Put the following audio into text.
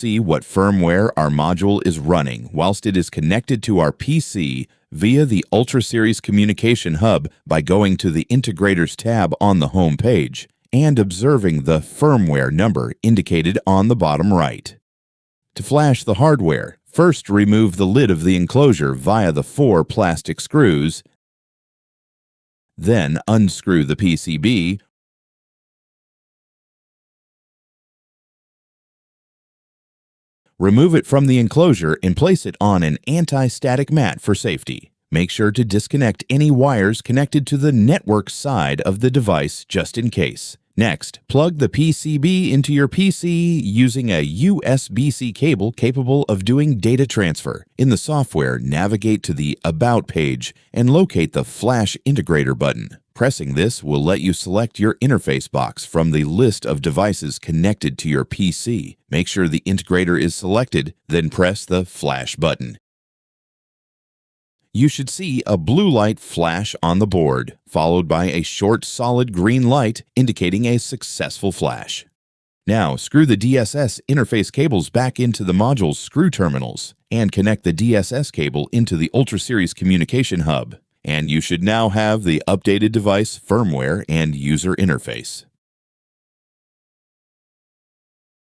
See what firmware our module is running whilst it is connected to our PC via the Ultra Series Communication Hub by going to the Integrators tab on the home page and observing the firmware number indicated on the bottom right. To flash the hardware, first remove the lid of the enclosure via the 4 plastic screws, then unscrew the PCB, remove it from the enclosure and place it on an anti-static mat for safety. Make sure to disconnect any wires connected to the network side of the device just in case. Next, plug the PCB into your PC using a USB-C cable capable of doing data transfer. In the software, navigate to the About page and locate the Flash Integrator button. Pressing this will let you select your interface box from the list of devices connected to your PC. Make sure the integrator is selected, then press the Flash button. You should see a blue light flash on the board, followed by a short solid green light indicating a successful flash. Now, screw the DSS interface cables back into the module's screw terminals and connect the DSS cable into the Ultra Series Communication Hub. And you should now have the updated device firmware and user interface.